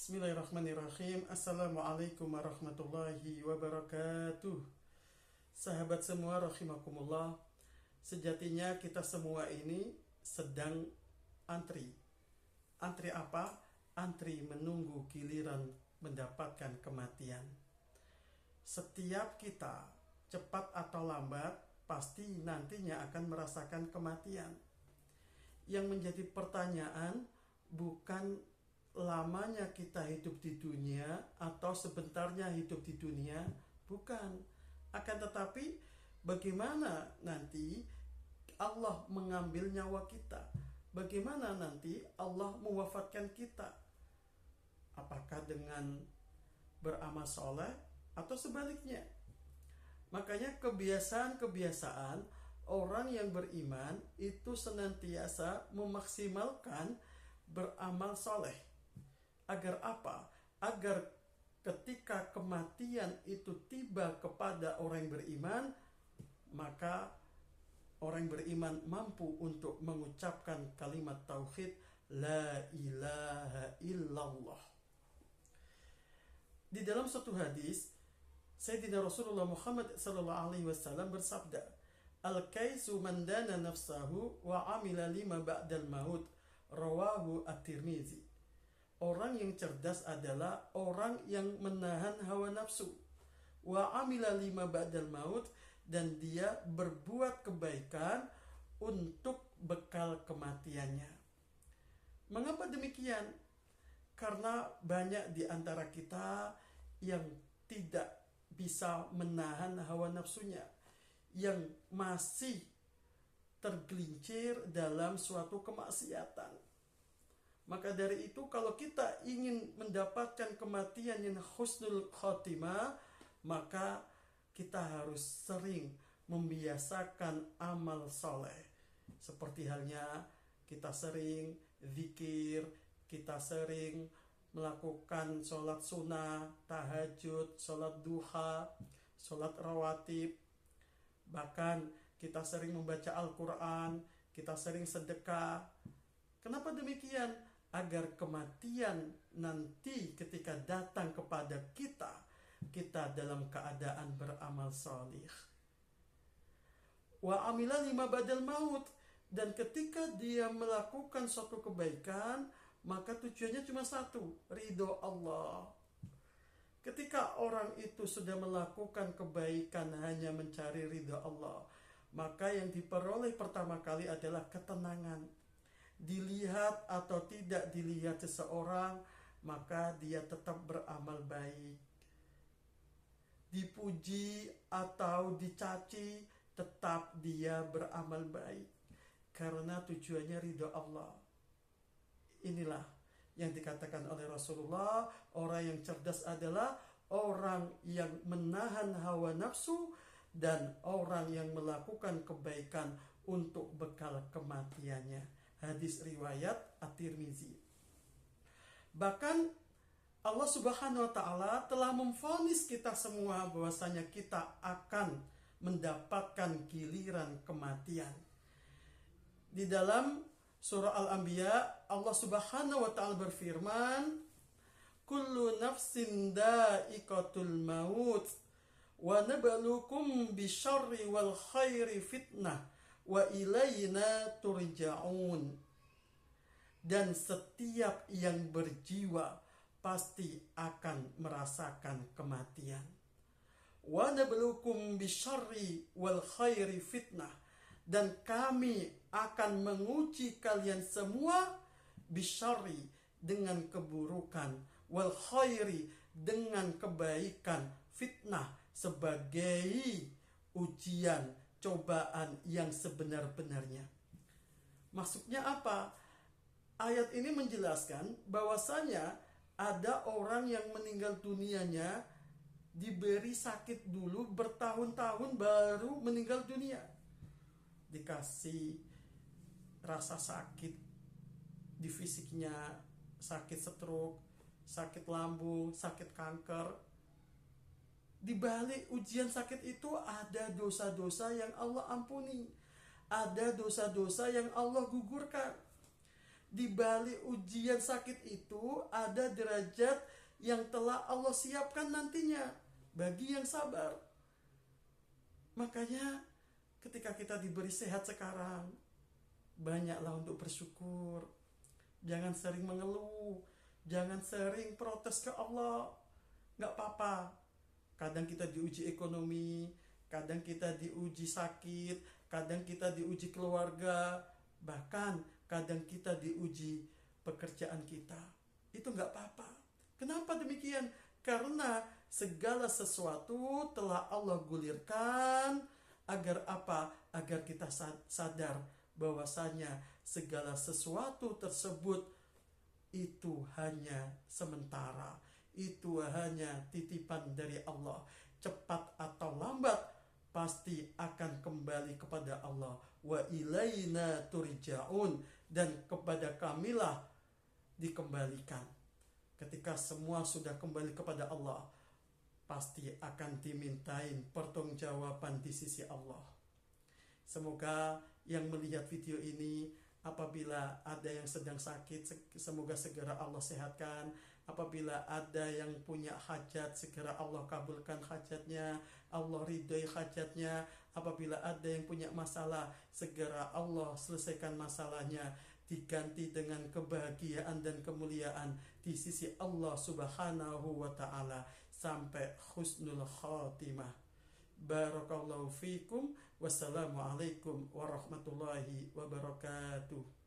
Bismillahirrahmanirrahim. Assalamualaikum warahmatullahi wabarakatuh. Sahabat semua rahimakumullah. Sejatinya kita semua ini sedang antri. Antri apa? Antri menunggu giliran mendapatkan kematian. Setiap kita, cepat atau lambat, pasti nantinya akan merasakan kematian. Yang menjadi pertanyaan bukan lamanya kita hidup di dunia atau sebentarnya hidup di dunia, bukan. Akan tetapi bagaimana nanti Allah mengambil nyawa kita, bagaimana nanti Allah mewafatkan kita, apakah dengan beramal soleh atau sebaliknya. Makanya kebiasaan-kebiasaan orang yang beriman itu senantiasa memaksimalkan beramal soleh. Agar apa? Agar ketika kematian itu tiba kepada orang yang beriman, maka orang yang beriman mampu untuk mengucapkan kalimat tauhid La ilaha illallah. Di dalam suatu hadis, Sayyidina Rasulullah Muhammad SAW bersabda, Al-kaisu man dana nafsahu wa amila lima ba'dal maut, rawahu at-Tirmizi. Orang yang cerdas adalah orang yang menahan hawa nafsu, wa amila lima ba'dal maut, dan dia berbuat kebaikan untuk bekal kematiannya. Mengapa demikian? Karena banyak di antara kita yang tidak bisa menahan hawa nafsunya, yang masih tergelincir dalam suatu kemaksiatan. Maka dari itu kalau kita ingin mendapatkan kematian yang husnul khotimah, maka kita harus sering membiasakan amal soleh. Seperti halnya kita sering zikir, kita sering melakukan sholat sunnah, tahajud, sholat duha, sholat rawatib. Bahkan kita sering membaca Al-Quran, kita sering sedekah. Kenapa demikian? Agar kematian nanti ketika datang kepada kita, kita dalam keadaan beramal salih. Wa amila lima badal maut, dan ketika dia melakukan suatu kebaikan, maka tujuannya cuma satu, ridho Allah. Ketika orang itu sudah melakukan kebaikan hanya mencari ridho Allah, maka yang diperoleh pertama kali adalah ketenangan. Dilihat atau tidak dilihat seseorang, maka dia tetap beramal baik. Dipuji atau dicaci, tetap dia beramal baik. Karena tujuannya ridho Allah. Inilah yang dikatakan oleh Rasulullah, orang yang cerdas adalah orang yang menahan hawa nafsu dan orang yang melakukan kebaikan untuk bekal kematiannya. Hadis riwayat At-Tirmizi. Bahkan Allah Subhanahu wa taala telah memvonis kita semua bahwasanya kita akan mendapatkan giliran kematian. Di dalam surah Al-Anbiya, Allah Subhanahu wa taala berfirman, Kullu nafsin da'iqatul maut wa nabluukum bisyarri wal khairi fitnah wa ilayna turja'un. Dan setiap yang berjiwa pasti akan merasakan kematian. Wa nabluukum bisyarri wal khairi fitnah, dan kami akan menguji kalian semua bisyarri dengan keburukan, wal khairi dengan kebaikan, fitnah sebagai ujian, cobaan yang sebenar-benarnya. Maksudnya apa? Ayat ini menjelaskan bahwasanya ada orang yang meninggal dunianya diberi sakit dulu bertahun-tahun baru meninggal dunia. Dikasih rasa sakit di fisiknya, sakit stroke, sakit lambung, sakit kanker. Di balik ujian sakit itu ada dosa-dosa yang Allah ampuni, ada dosa-dosa yang Allah gugurkan. Di balik ujian sakit itu ada derajat yang telah Allah siapkan nantinya bagi yang sabar. Makanya ketika kita diberi sehat sekarang, banyaklah untuk bersyukur. Jangan sering mengeluh, jangan sering protes ke Allah. Gak apa-apa. Kadang kita diuji ekonomi, kadang kita diuji sakit, kadang kita diuji keluarga, bahkan kadang kita diuji pekerjaan kita. Itu gak apa-apa. Kenapa demikian? Karena segala sesuatu telah Allah gulirkan agar apa? Agar kita sadar bahwasanya segala sesuatu tersebut itu hanya sementara. Itu hanya titipan dari Allah. Cepat atau lambat pasti akan kembali kepada Allah. Wa ilaina turja'un, dan kepada kamilah dikembalikan. Ketika semua sudah kembali kepada Allah, pasti akan dimintain pertanggungjawaban di sisi Allah. Semoga yang melihat video ini, apabila ada yang sedang sakit, semoga segera Allah sehatkan. Apabila ada yang punya hajat, segera Allah kabulkan hajatnya, Allah ridhoi hajatnya. Apabila ada yang punya masalah, segera Allah selesaikan masalahnya, diganti dengan kebahagiaan dan kemuliaan di sisi Allah subhanahu wa ta'ala, sampai husnul khatimah. Barakallahu fikum. Wassalamualaikum warahmatullahi wabarakatuh.